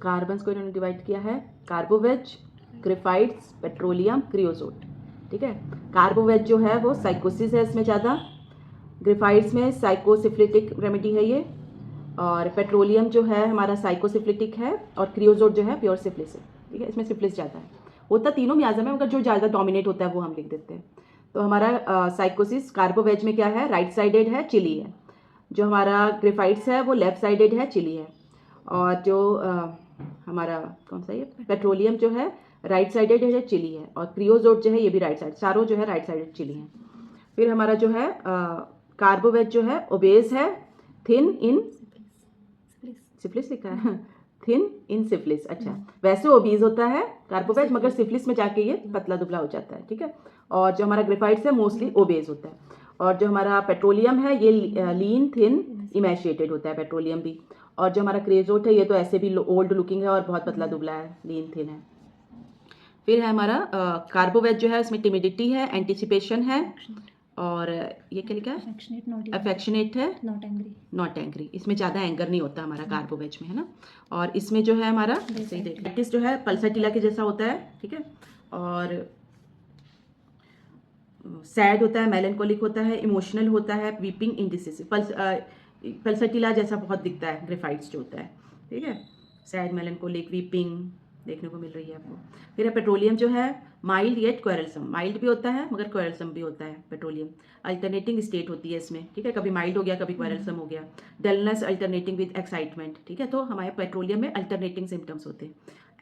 Carbons को इन्होंने divide किया है कार्बोवेज, ग्रेफाइट्स, पेट्रोलियम, क्रियोजोट। ठीक है, कार्बोवेज जो है वो साइकोसिस है इसमें ज़्यादा, ग्रेफाइट्स में साइकोसिफ्लिटिक रेमेडी है ये, और पेट्रोलियम जो है हमारा साइकोसिफ्लिटिक है, और क्रियोजोट जो है प्योर सिफिलिस है। ठीक है, इसमें सिफिलिस ज़्यादा है, होता तीनों मियाज़म है मगर जो ज़्यादा डोमिनेट होता है वो हम लिख देते हैं। तो हमारा साइकोसिस कार्बोवेज में क्या है, राइट साइडेड है, चिली है। जो हमारा ग्रेफाइट्स है वो लेफ्ट साइडेड है, चिली है। और जो हमारा कौन सा ये पेट्रोलियम जो है राइट साइडेड है, चिली है। और क्रियोजोट जो है ये भी राइट साइड, चारों जो है राइट साइडेड चिली है। फिर हमारा जो है कार्बोवेज जो है ओबेज है, थिन इन सिफिलिस लिखा है, थिन इन सिफिलिस। अच्छा, वैसे ओबीज होता है कार्बोवेज मगर सिफिलिस में जाके ये पतला दुबला हो जाता है। ठीक है, और जो हमारा ग्रेफाइट्स है मोस्टली ओबेज होता है। और जो हमारा पेट्रोलियम है ये लीन थिन इमेशिएटेड होता है पेट्रोलियम भी। और जो हमारा क्रियोजोट है ये तो ऐसे भी ओल्ड लुकिंग है और बहुत पतला दुबला है, लीन थिन है। फिर है हमारा कार्बोवेज जो है इसमें टिमिडिटी है, एंटिसिपेशन है, और ये क्या लिखा है, अफेक्शनेट है, नॉट एंग्री। इसमें ज़्यादा एंगर नहीं होता हमारा कार्बोवेज में, है ना। और इसमें जो है हमारा सही देख प्रैक्टिस जो है पल्साटिला के जैसा होता है। ठीक है, और सैड होता है, मेलनकोलिक होता है, इमोशनल होता है, वीपिंग इंडिसिस। पल्साटिला जैसा बहुत दिखता है ग्रेफाइट्स जो होता है। ठीक है, सैड, मेलनकोलिक, वीपिंग देखने को मिल रही है आपको। फिर है पेट्रोलियम जो है माइल्ड येट क्वेरलसम, माइल्ड भी होता है मगर क्वेरलसम भी होता है पेट्रोलियम। अल्टरनेटिंग स्टेट होती है इसमें। ठीक है, कभी माइल्ड हो गया कभी क्वेरलसम हो गया। Dullness alternating with excitement. ठीक है, तो हमारे पेट्रोलियम में अल्टरनेटिंग सिम्टम्स होते हैं।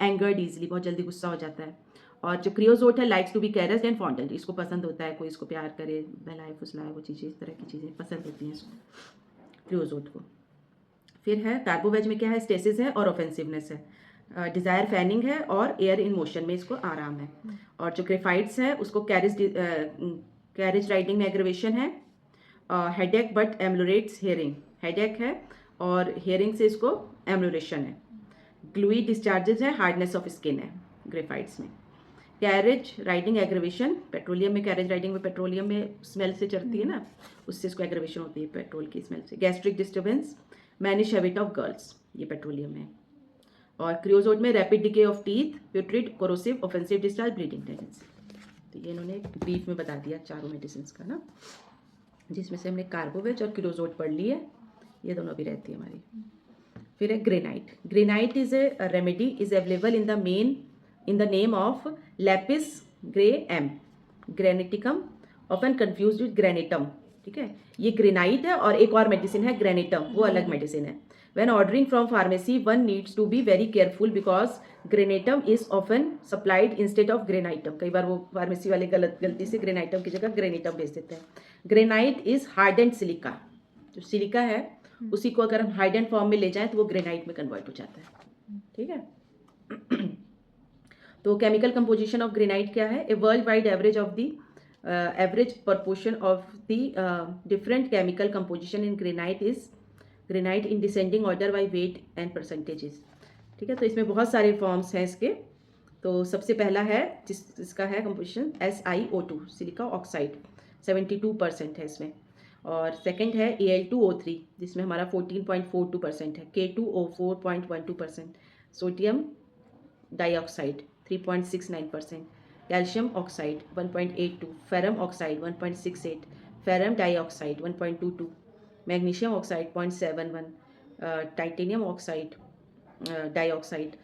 एंगर्ड ईजिली, बहुत जल्दी गुस्सा हो जाता है। और जो क्रियोजोट है लाइक्स टू बी कैरस्ड एंड फॉन्डल्ड, इसको पसंद होता है कोई इसको प्यार करे, बहलाए फुसलाए, वो चीज़ें इस तरह की चीज़ें पसंद होती हैं इसको क्रियोजोट को। फिर है कार्बोवेज में क्या है, स्टेसिस है और ऑफेंसिवनेस है, डिज़ायर फैनिंग है और एयर इन मोशन में इसको आराम है। और जो ग्रेफाइट्स है उसको कैरेज राइडिंग में एग्रेवेशन है, हेडेक बट एम्लोरेट्स हेयरिंग, हेडेक है और हेयरिंग से इसको एम्लोरेशन है। ग्लूई डिस्चार्जेस है, हार्डनेस ऑफ स्किन है ग्रेफाइट्स में। कैरेज राइडिंग एग्रेवेशन, पेट्रोलियम में कैरेज राइडिंग में पेट्रोलियम में स्मेल से चढ़ती है ना, उससे इसको एग्रेवेशन होती है पेट्रोल की स्मेल से। Gastric disturbance, मैनिश habit of girls, ये पेट्रोलियम है। और क्रियोजोट में rapid decay of teeth, प्यूट्रिड, corrosive, offensive discharge, bleeding tendency. तो ये इन्होंने ब्रीफ में बता दिया चारों मेडिसिन का ना, जिसमें से हमने कार्बोवेज और क्रियोजोट पढ़ ली है, ये दोनों भी रहती है हमारी। फिर है granite. Granite is a remedy is available in the name of lapis gray M graniticum, often confused with granatum. ठीक है, ये ग्रेनाइट है और एक और मेडिसिन है ग्रेनेटम, वो अलग मेडिसिन है। When ordering from pharmacy, one needs to be very careful because granatum is often supplied instead of granitum. कई बार वो फार्मेसी वाले गलती से ग्रेनाइटम की जगह ग्रेनेटम भेज देते हैं। ग्रेनाइट इज हार्डेंड सिलिका, जो सिलिका है उसी को अगर हम हार्डेंड फॉर्म में ले जाएं तो वो ग्रेनाइट में कन्वर्ट हो जाता है। ठीक है, तो केमिकल कंपोजिशन ऑफ ग्रेनाइट क्या है, a world wide average of the average proportion of the different chemical composition in granite is granite in descending order by weight and percentages. ठीक है, तो इसमें बहुत सारे फॉर्म्स हैं इसके। तो सबसे पहला है जिसका है कंपोजिशन SiO2 सिलिका ऑक्साइड, 72% है इसमें। और सेकंड है Al2O3 जिसमें हमारा 14.42% है, K2O4.12%, sodium dioxide 3.69%, calcium oxide 1.82, ferrum oxide 1.68, ferrum dioxide 1.22, magnesium oxide 0.71, titanium oxide dioxide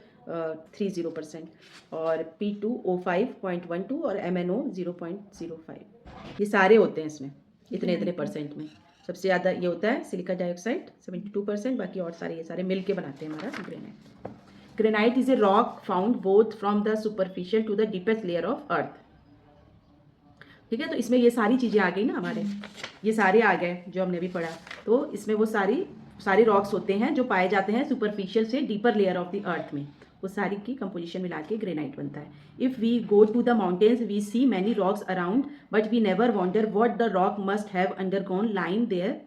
30%, और P2O5.12 और MnO 0.05। ये सारे होते हैं इसमें इतने परसेंट में। सबसे ज़्यादा ये होता है सिलिका डाइऑक्साइड 72%, बाकी और सारे ये सारे मिल के बनाते हैं हमारा granite. Granite is a rock found both from the superficial to the deepest layer of earth. ठीक है, तो इसमें ये सारी चीज़ें आ गई ना हमारे, ये सारे आ गए जो हमने भी पढ़ा। तो इसमें वो सारे रॉक्स होते हैं जो पाए जाते हैं सुपरफिशियल से deeper layer of the earth में, वो सारी की कंपोजिशन मिला के ग्रेनाइट बनता है। If we go to the mountains we see many rocks around but we never wonder what the rock must have undergone lying there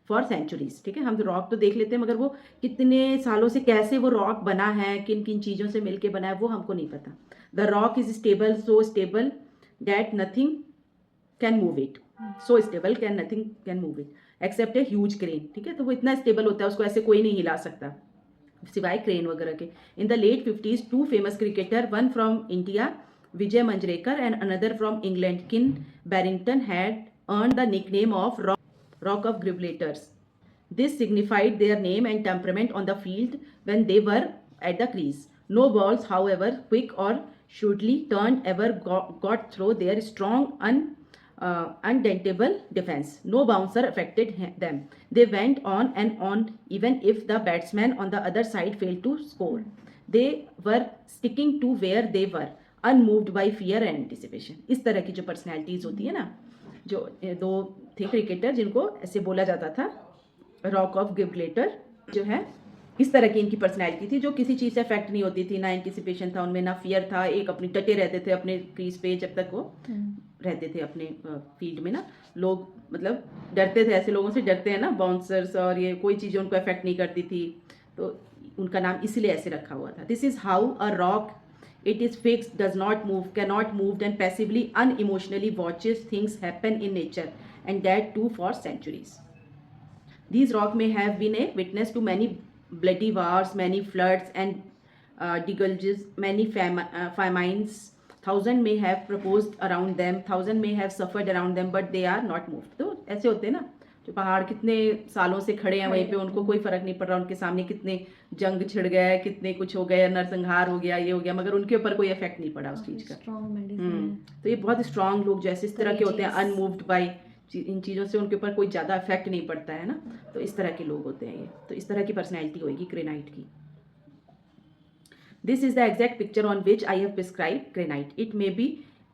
for centuries. ठीक है, हम तो रॉक तो देख लेते हैं मगर वो कितने सालों से कैसे वो रॉक बना है, किन किन चीज़ों से मिलके बना है, वो हमको नहीं पता। The rock is stable, so stable that nothing can move it, so stable can nothing can move it except a huge crane. ठीक है, तो वो इतना स्टेबल होता है उसको ऐसे कोई नहीं हिला सकता। सिवाय क्रेन वगैरह के। In the late 50s 2 famous cricketer, one from India Vijay Manjrekar and another from England Ken Barrington, had earned the nickname of Rock of Grivelators. This signified their name and temperament on the field when they were at the crease. No balls, however quick or shrewdly turned, ever got through their strong, undentable defense. No bouncer affected them. They went on and on even if the batsman on the other side failed to score. They were sticking to where they were, unmoved by fear and anticipation. इस तरह की जो personalities होती है ना, जो दो थे क्रिकेटर जिनको ऐसे बोला जाता था रॉक ऑफ गिब्लेटर, जो है इस तरह की इनकी पर्सनैलिटी थी, जो किसी चीज़ से अफेक्ट नहीं होती थी, ना एंटिसिपेशन था उनमें, ना फियर था, एक अपनी टटे रहते थे अपने क्रीज पे जब तक वो रहते थे अपने फील्ड में ना। लोग मतलब डरते थे, ऐसे लोगों से डरते हैं ना बाउंसर्स, और ये कोई चीज़ उनको अफेक्ट नहीं करती थी, तो उनका नाम इसलिए ऐसे रखा हुआ था। This is how a rock, it is fixed, does not move, cannot move, and passively, unemotionally watches things happen in nature, and that too for centuries. These rock may have been a witness to many bloody wars, many floods and deluges, many famines. Thousand may have proposed around them, thousand may have suffered around them, but they are not moved. तो ऐसे होते हैं ना, जो पहाड़ कितने सालों से खड़े हैं वहीं पे, उनको कोई फर्क नहीं पड़ रहा, उनके सामने कितने जंग छिड़ गया, कितने कुछ हो गया, नरसंहार हो गया, ये हो गया, मगर उनके ऊपर कोई इफेक्ट नहीं पड़ा उस चीज़ का। तो ये बहुत स्ट्रांग लोग जैसे इस तरह के होते हैं, अनमूव्ड बाय, इन चीज़ों से उनके ऊपर कोई ज़्यादा इफेक्ट नहीं पड़ता है ना, तो इस तरह के लोग होते हैं ये। तो इस तरह की पर्सनैलिटी होगी ग्रेनाइट की। This is the exact picture on which I have prescribe granite. It may be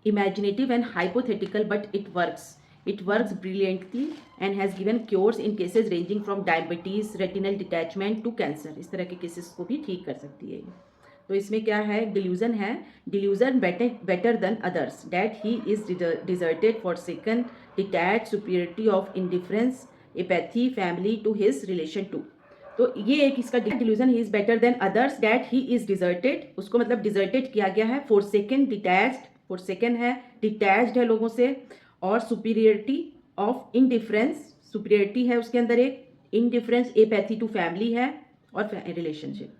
imaginative and hypothetical, but it works. It works brilliantly and has given cures in cases ranging from diabetes, retinal detachment to cancer. इस तरह के cases को भी ठीक कर सकती है ये. तो इसमें क्या है, डिल्यूजन है, delusion better than others, that he is deserted, forsaken, detach, superiority of indifference, apathy, family to his relation to. तो ये एक इसका delusion, he is better than others, that he is deserted, उसको मतलब डिजर्टेड किया गया है, फॉरसेकन, डिटैच्ड, फॉरसेकन है, डिटैच्ड है लोगों से, और सुपीरियरिटी ऑफ इनडिफरेंस, सुपीरियरिटी है उसके अंदर एक, इनडिफरेंस, एपैथी टू फैमिली है, और रिलेशनशिप.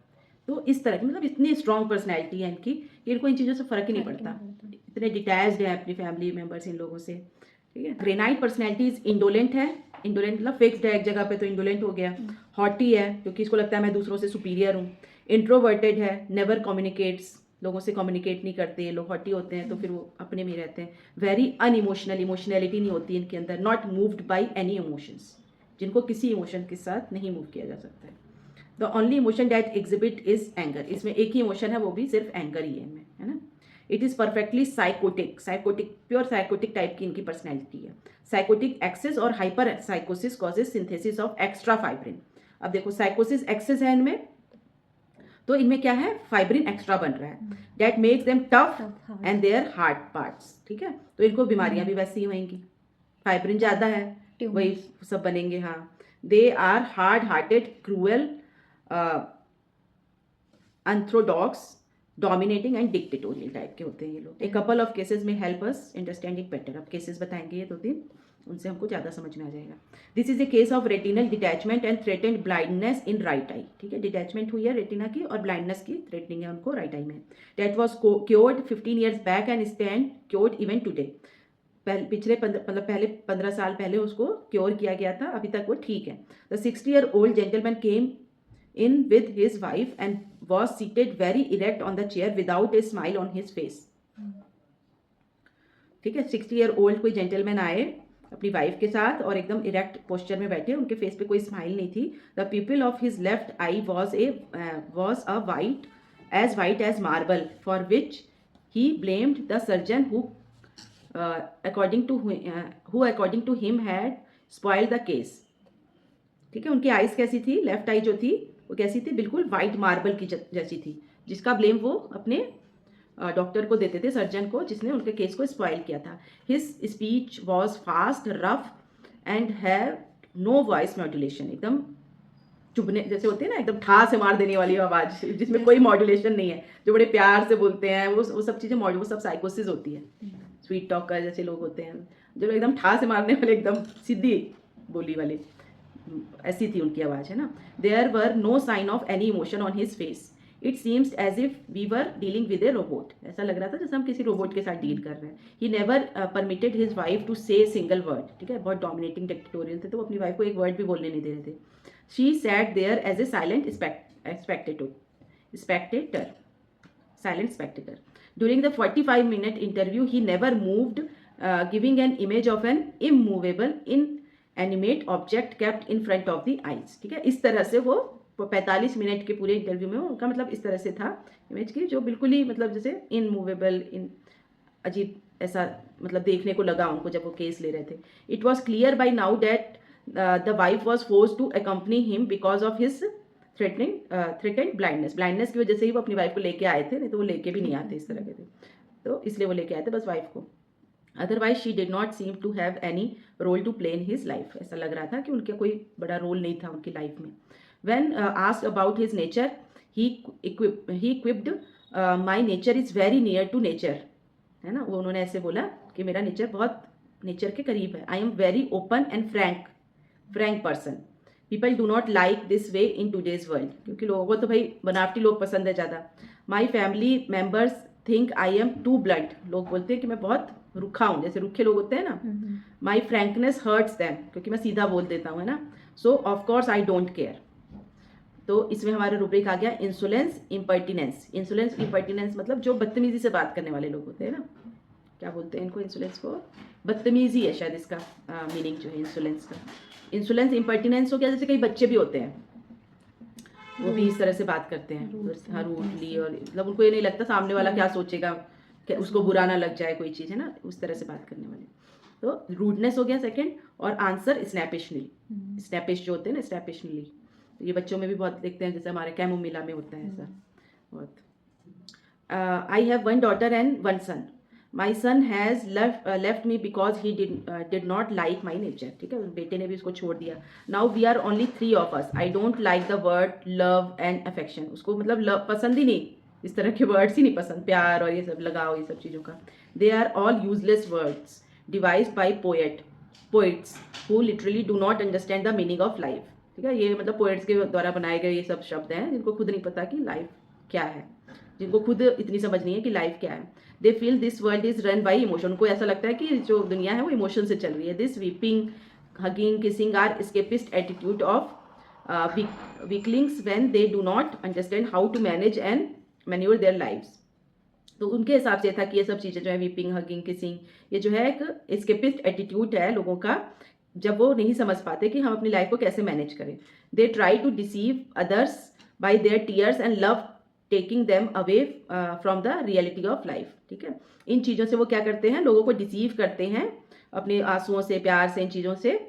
तो इस तरह की मतलब इतनी स्ट्रॉन्ग पर्सनैलिटी है इनकी कि इनको इन चीज़ों से फ़र्क ही नहीं पड़ता, इतने डिटैच्ड है अपनी फैमिली मेम्बर्स इन लोगों से. ठीक है. ग्रेनाइट पर्सनैलिटी इज इंडोलेंट है, इंडोलेंट मतलब फिक्स्ड है एक जगह पे, तो इंडोलेंट हो गया. हॉटी है क्योंकि इसको लगता है मैं दूसरों से सुपीरियर हूँ. इंट्रोवर्टेड है, नेवर कम्युनिकेट्स, लोगों से कम्युनिकेट नहीं करते ये लोग, हॉटी होते हैं, तो फिर वो अपने में रहते हैं. वेरी अनइमोशनल, इमोशनैलिटी नहीं होती इनके अंदर. Not moved by any emotions, जिनको किसी इमोशन के साथ नहीं मूव किया जा सकता है. The only emotion that exhibit is anger, इसमें एक ही इमोशन है, वो भी सिर्फ एंगर ही है इनमें, है ना. It is perfectly sycotic, sycotic pure sycotic type की इनकी पर्सनैलिटी है. साइकोटिक एक्सेस और hyper sycosis causes synthesis of extra fibrin. अब देखो साइकोसिस एक्सेस है इनमें, तो इनमें क्या है, फाइब्रिन एक्स्ट्रा बन रहा है, that makes them tough and there hard parts. ठीक है. तो इनको बीमारियां भी वैसी ही होंगी, फाइब्रिन ज़्यादा है वही सब बनेंगे. हाँ. They are hard hearted, cruel, unorthodox, dominating and dictatorial type के होते हैं ये लोग. ए कपल ऑफ केसेस में help us understand it better. अब केसेस बताएंगे ये 2-3, उनसे हमको ज़्यादा समझ में आ जाएगा. This is a case of retinal detachment and threatened blindness in right I. ठीक है. डिटैचमेंट हुई है रेटिना की और ब्लाइंडनेस की थ्रेटनिंग है उनको राइट आई में. That was cured 15 years back and stand cured even today. पिछले पहले 15 साल पहले उसको क्योर किया गया था, अभी तक वो ठीक है. The 60-year-old gentleman came in with his wife and was seated very erect on the chair without a smile on his face. ठीक है. 60-year-old कोई जेंटलमैन आए अपनी वाइफ के साथ और एकदम इरेक्ट पोस्चर में बैठे, उनके फेस पे कोई स्माइल नहीं थी. The people of his left I was a white as marble, for which he blamed the surgeon who according to him had spoiled the case. ठीक है. उनकी आइज़ कैसी थी, लेफ्ट आई जो थी वो कैसी थी, बिल्कुल वाइट मार्बल की जैसी थी, जिसका ब्लेम वो अपने डॉक्टर को देते थे, सर्जन को, जिसने उनके केस को स्पॉइल किया था. His speech was fast, rough and have no voice modulation. एकदम चुभने जैसे होते हैं ना, एकदम ठा से मार देने वाली आवाज़, जिसमें कोई मॉड्यूलेशन नहीं है, जो बड़े प्यार से बोलते हैं, वो सब चीज़ें वो सब साइकोसिस होती है. स्वीट टॉकर जैसे लोग होते हैं, जो एकदम ठा से मारने वाले, एकदम सीधी बोली वाले, ऐसी थी उनकी आवाज़, है ना. There were no sign of any emotion on his face. It seems as if we were dealing with a robot. ऐसा लग रहा था जैसे हम किसी रोबोट के साथ डील कर रहे हैं. He never permitted his wife to say single word. ठीक है, बहुत डोमिनेटिंग डिक्टेटोरियल थे, तो वो अपनी वाइफ को एक वर्ड भी बोलने नहीं दे रहे थे. She sat there as a silent spectator. Silent spectator. During the 45-minute interview, he never moved, giving an image of an immovable, inanimate object kept in front of the eyes. ठीक है, इस तरह से वो 45 मिनट के पूरे interview में उनका मतलब इस तरह से था इमेज की, जो बिल्कुल ही मतलब जैसे इनमूवेबल, अजीब ऐसा मतलब देखने को लगा उनको जब वो केस ले रहे थे. It was clear by now that the wife was force to accompany him because of his threatened blindness की वजह से ही वो अपनी वाइफ को लेके आए थे, नहीं तो वो लेके भी नहीं आते इस तरह के थे, तो इसलिए वो लेके आए थे बस वाइफ को. Otherwise she did not seem to have any role to play in his life. ऐसा लग रहा था कि उनका कोई बड़ा रोल नहीं था उनकी लाइफ में. When asked about his nature, he quipped my nature is very near to nature. है ना, वो उन्होंने ऐसे बोला कि मेरा नेचर बहुत नेचर के करीब है. I am very open and Frank person. People do not like this way in today's world. क्योंकि लोगों को तो भाई बनावटी लोग पसंद है ज़्यादा. My family members think I am too blunt. लोग बोलते हैं कि मैं बहुत रुखा हूँ, जैसे रुखे लोग होते हैं ना. माई फ्रैंकनेस हर्ट्स दैम, क्योंकि मैं सीधा बोल देता हूँ, है ना. So of course I don't care. तो इसमें हमारा रूब्रिक आ गया इंसोलेंस इम्पर्टिनेंस. इंसोलेंस इम्पर्टिनेंस मतलब जो बदतमीजी से बात करने वाले लोग होते हैं ना, क्या बोलते हैं इनको, इंसोलेंस को बदतमीजी है शायद इसका मीनिंग जो है इंसोलेंस का. इंसोलेंस इम्पर्टिनेंस हो गया, जैसे कई बच्चे भी होते हैं वो भी इस तरह से बात करते हैं, हाँ रूडली, और मतलब उनको ये नहीं लगता सामने वाला क्या सोचेगा, कि उसको बुरा ना लग जाए कोई चीज़, है ना, उस तरह से बात करने वाले. तो रूडनेस हो गया सेकंड. और आंसर स्नैपिशली. स्नैपिश जो होते हैं ना, स्नैपिशली, तो ये बच्चों में भी बहुत देखते हैं, जैसे हमारे कैमोमिला में होता है ऐसा बहुत. I have one daughter and one son. My son has left me because he did not like my nature. ठीक है, बेटे ने भी उसको छोड़ दिया. Now we are only 3 of us. I don't like the word love and affection. उसको मतलब लव पसंद ही नहीं, इस तरह के वर्ड्स ही नहीं पसंद, प्यार और ये सब लगाओ, ये सब चीज़ों का. They are all useless words devised by poets who literally do not understand the meaning of life. ठीक है, ये मतलब पोएट्स के द्वारा बनाए गए ये सब शब्द हैं जिनको खुद नहीं पता कि लाइफ क्या है, जिनको खुद इतनी समझ नहीं है कि लाइफ क्या है. They feel this world is run by emotion. उनको ऐसा लगता है कि जो दुनिया है वो इमोशन से चल रही है. This weeping, hugging, kissing are escapist attitude of weaklings when they do not understand how to manage and manure their lives. तो उनके हिसाब से था कि ये सब चीज़ें जो है वीपिंग, हगिंग, किसिंग, ये जो है एक एस्केपिस्ट एटीट्यूड है लोगों का, जब वो नहीं समझ पाते कि हम अपनी लाइफ को कैसे मैनेज करें. They try to deceive others by their tears and love taking them away from the reality of life. ठीक है, इन चीज़ों से वो क्या करते हैं, लोगों को डिसीव करते हैं अपने आंसुओं से, प्यार से, इन चीज़ों से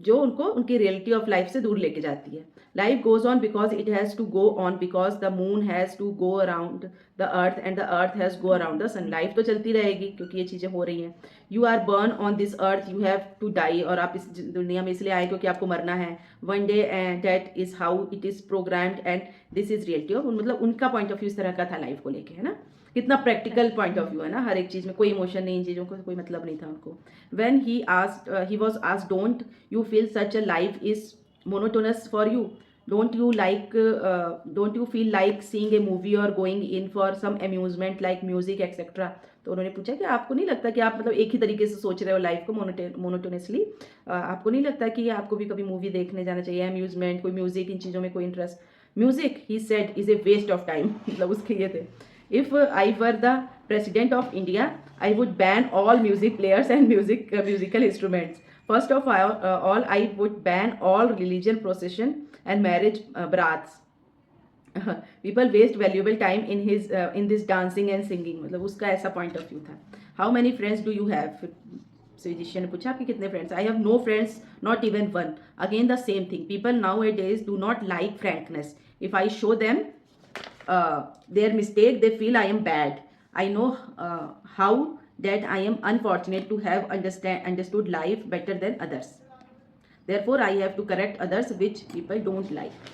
जो उनको उनकी रियलिटी ऑफ लाइफ से दूर लेके जाती है. Life goes on because it has to go on, because the moon has to go around the earth and the earth has go around the sun. Life तो चलती रहेगी क्योंकि ये चीज़ें हो रही हैं. You are born on this earth, you have to die. और आप इस दुनिया में इसलिए आए क्योंकि आपको मरना है. One day and that is how it is programmed and this is reality of. मतलब उनका पॉइंट ऑफ व्यू इस तरह का था लाइफ को लेके, है ना. कितना प्रैक्टिकल पॉइंट ऑफ व्यू है ना, हर एक चीज़ में कोई इमोशन नहीं, इन चीज़ों को कोई मतलब नहीं था उनको. When he was asked don't you feel such a life is monotonous for you, don't you feel like seeing a movie or going in for some amusement like music etc. तो उन्होंने पूछा कि आपको नहीं लगता कि आप मतलब एक ही तरीके से सोच रहे हो लाइफ को मोनोटोनसली, आपको नहीं लगता कि आपको भी कभी मूवी देखने जाना चाहिए, अम्यूजमेंट, कोई म्यूजिक, इन चीज़ों में कोई interest. Music he said is a waste of time. मतलब उसके ये थे. If I were the president of India I would ban all music players and musical instruments. First of all I would ban all religion procession and marriage brats. People waste valuable time in this dancing and singing. मतलब उसका ऐसा point of view था. How many friends do you have? Physician ने पूछा आपके कितने friends. I have no friends, not even one. Again the same thing. People nowadays do not like frankness. If I show them their mistake, they feel I am bad. I know how that I am unfortunate to have understood life better than others. Therefore I have to correct others which people don't like.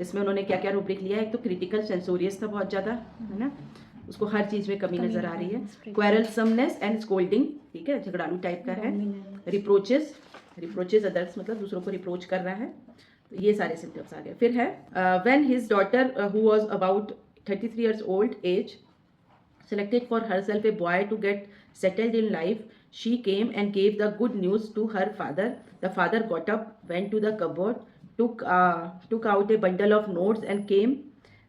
इसमें उन्होंने क्या क्या rubric लिया है. एक तो critical सेंसोरियस था बहुत ज़्यादा, है ना, उसको हर चीज़ में कमी नज़र आ रही है. क्वेरलसमनेस एंड स्कोल्डिंग, ठीक है, झगड़ालू टाइप का है. रिप्रोचेस, रिप्रोचेज अदर्स मतलब दूसरों को रिप्रोच कर रहा है, तो ये सारे सिम्टम्स आ गए। फिर है when his daughter who was about 33 years old age selected for herself a boy to get settled in life, she came and gave the good news to her father. The father got up, went to the cupboard, took out a bundle of notes and came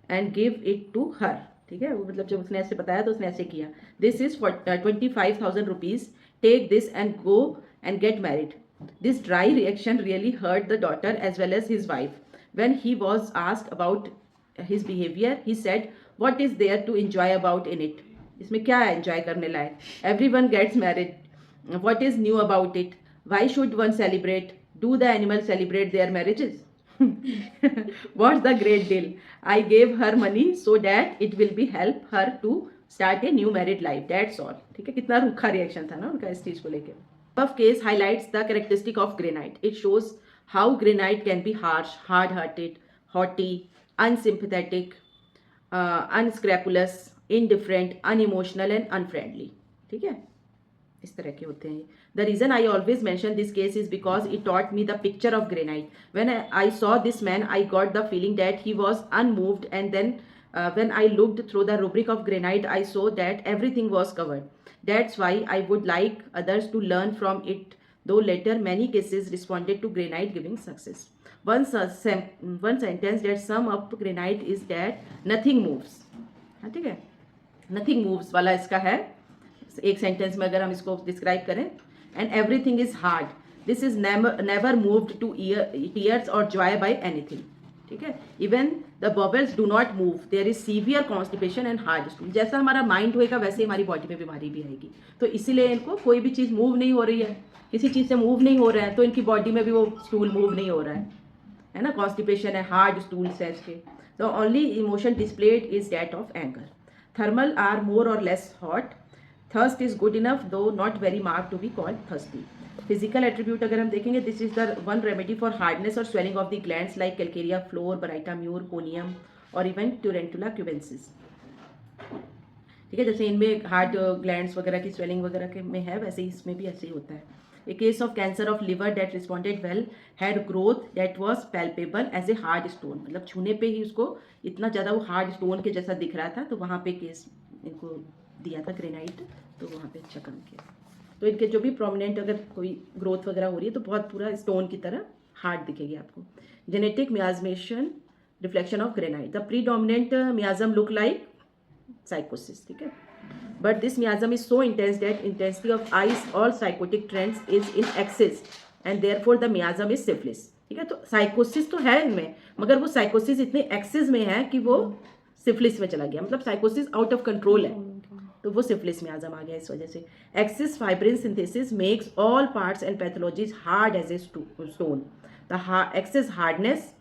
and gave it to her. ठीक है, वो मतलब जब उसने ऐसे बताया तो उसने ऐसे किया। This is for 25,000 rupees. Take this and go and get married. This dry reaction really hurt the daughter as well as his wife. When he was asked about his behavior, he said, what is there to enjoy about in it? इसमें क्या है enjoy करने लायक? Everyone gets married. What is new about it? Why should one celebrate? Do the animals celebrate their marriages? What's the great deal? I gave her money so that it will be help her to start a new married life. That's all. ठीक है, कितना रूखा reaction था ना उनका इस चीज को लेके। Above case highlights the characteristic of granite. It shows how granite can be harsh, hard-hearted, haughty, unsympathetic, unscrupulous, indifferent, unemotional and unfriendly. ठीक है, इस तरह के होते हैं। The reason I always mention this case is because it taught me the picture of granite. When I saw this man, I got the feeling that he was unmoved, and then when I looked through the rubric of granite, I saw that everything was covered. That's why I would like others to learn from it, though later many cases responded to granite giving success. One sentence that sum up granite is that nothing moves. हाँ ठीक है, nothing moves वाला इसका है एक sentence में अगर हम इसको डिस्क्राइब करें। And everything is hard, this is never moved to tears or joy by anything. ठीक है, even the bubbles do not move, there is severe constipation and hard stool. जैसा हमारा माइंड होएगा वैसे ही हमारी बॉडी में बीमारी भी आएगी। तो इसीलिए इनको कोई भी चीज़ मूव नहीं हो रही है, किसी चीज़ से मूव नहीं हो रहा है, तो इनकी बॉडी में भी वो स्टूल मूव नहीं हो रहा है ना, कॉन्स्टिपेशन है, हार्ड स्टूल्स है इसके। The only emotion displayed is that of anger. Thermal are more or less hot. Thirst is good enough, though not very marked to be called thirsty. Physical attribute अगर हम देखेंगे, this is the one remedy for hardness or swelling of the glands like calcarea floor, Barita mur, conium or even Tarantula cubensis. ठीक है, जैसे इनमें hard glands वगैरह की swelling वगैरह के में है, वैसे ही इसमें भी ऐसे ही होता है। A case of cancer of liver that responded well had growth that was palpable as a hard stone. मतलब छूने पे ही उसको इतना ज़्यादा वो हार्ड स्टोन के जैसा दिख रहा था, तो वहाँ पे केस इनको दिया था ग्रेनाइट, तो वहाँ पे अच्छा काम किया। तो इनके जो भी प्रोमिनेंट अगर कोई ग्रोथ वगैरह हो रही है तो बहुत पूरा स्टोन की तरह हार्ड दिखेगी आपको। Genetic miasmation reflection of granite, the predominant miasm look like sycosis. ठीक है, but this miasm is so intense that intensity of eyes all sycotic trends is in excess and therefore the miasm is syphilis. ठीक है, तो साइकोसिस तो है इनमें, मगर वो साइकोसिस इतने एक्सेस में है कि वो सिफिलिस में चला गया, मतलब साइकोसिस आउट ऑफ कंट्रोल है, तो वो सिफिलिस में आजम आ गया इस वजह से। Excess fibrin synthesis makes all parts and pathologies hard as a stone. The excess hardness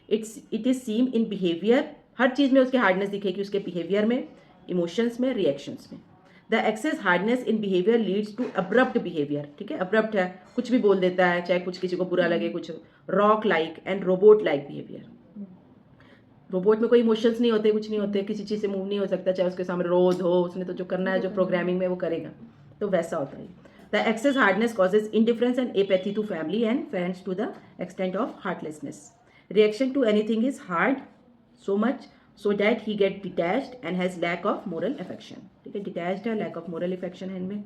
it is seen in behaviour, हर चीज़ में उसकी हार्डनेस दिखेगी, उसके बिहेवियर में, इमोशंस में, रिएक्शंस में। The excess hardness in behaviour leads to abrupt behaviour. ठीक है, अब्रप्ट है, कुछ भी बोल देता है, चाहे कुछ किसी को बुरा लगे, कुछ rock like and robot like behaviour. Robot में कोई इमोशंस नहीं होते, कुछ नहीं होते, किसी चीज़ से मूव नहीं हो सकता, चाहे उसके सामने रोड हो, उसने तो जो करना है, जो प्रोग्रामिंग में वो करेगा, तो वैसा होता है। The excess hardness causes indifference and apathy to family and friends to the extent of heartlessness. Reaction to anything is hard so much so that he get detached and has lack of moral affection. ठीक है, detached है, lack of moral affection है इनमें।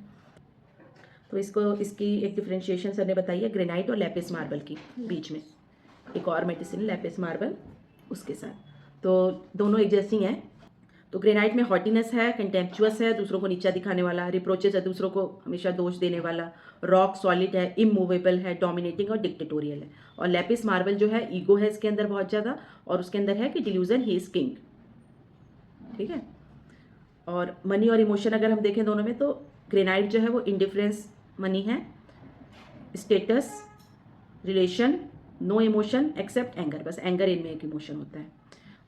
तो इसकी एक differentiation sir ने बताई है ग्रेनाइट और लैपिस मार्बल की बीच में, एक और मेडिसिन लैपिस मार्बल उसके साथ, तो दोनों एक जैसी हैं। तो ग्रेनाइट में हॉटीनेस है, कंटेम्पचुअस है, दूसरों को नीचा दिखाने वाला, रिप्रोचेस है, दूसरों को हमेशा दोष देने वाला, रॉक सॉलिड है, इमूवेबल है, डोमिनेटिंग और डिक्टेटोरियल है। और लैपिस मार्बल जो है ईगो है इसके अंदर बहुत ज़्यादा, और उसके अंदर है कि डिल्यूजन ही इज किंग। ठीक है, और मनी और इमोशन अगर हम देखें दोनों में, तो ग्रेनाइट जो है वो इंडिफरेंस मनी है, status, relation, no emotion except anger, बस एंगर इनमें एक इमोशन होता है।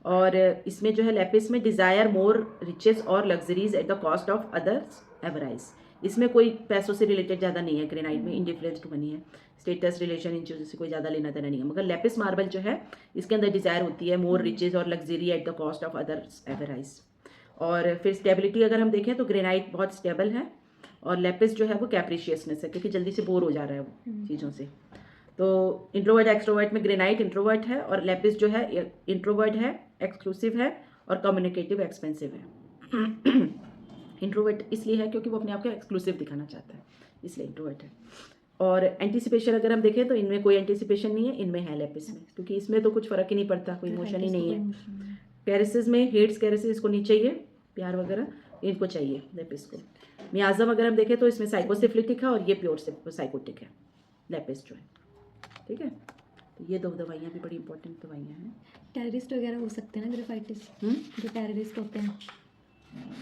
और इसमें जो है लैपिस में डिज़ायर मोर रिचेस और luxuries at the cost of others avarice, इसमें कोई पैसों से रिलेटेड ज़्यादा नहीं है। ग्रेनाइट में इंडिफरेंस टू मनी है, स्टेटस, रिलेशन, इन चीज़ों से कोई ज़्यादा लेना देना नहीं है। मगर लैपिस मार्बल जो है इसके अंदर डिज़ायर होती है मोर रिचेज और luxury at the cost of others avarice. और फिर स्टेबिलिटी अगर हम देखें तो ग्रेनाइट बहुत स्टेबल है, और लैपिस जो है वो कैप्रिशियसनेस है, क्योंकि जल्दी से बोर हो जा रहा है वो चीज़ों से। तो इंट्रोवर्ट एक्सट्रोवर्ट में ग्रेनाइट इंट्रोवर्ट है और लेपिस जो है इंट्रोवर्ट है, एक्सक्लूसिव है और कम्युनिकेटिव एक्सपेंसिव है। इंट्रोवर्ट इसलिए है क्योंकि वो अपने आप को एक्सक्लूसिव दिखाना चाहता है, इसलिए इंट्रोवर्ट है। और एंटीसिपेशन अगर हम देखें तो इनमें कोई एंटीसिपेशन नहीं है, इनमें है लेपिस में, क्योंकि इसमें तो कुछ फ़र्क ही नहीं पड़ता, कोई इमोशन ही नहीं है। कैरेसिस में हेट्स कैरेसिस इसको नहीं चाहिए, प्यार वगैरह इनको चाहिए लेपिस को। मियाज़म अगर हम देखें तो इसमें साइकोसिफिलिटिक है और ये प्योर साइकोटिक है लेपिस जो है, ठीक है। तो ये दो दवाइयाँ भी बड़ी इंपॉर्टेंट दवाइयाँ हैं। टेररिस्ट वगैरह हो सकते हैं ना ग्रेफाइटिस, जो टेररिस्ट होते हैं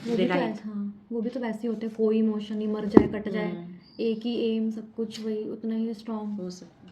ग्रेनाइट। हाँ वो भी तो वैसे ही होते हैं, कोई इमोशन नहीं, मर जाए कट जाए, एक ही एम सब कुछ वही उतना ही स्ट्रॉन्ग हो सकता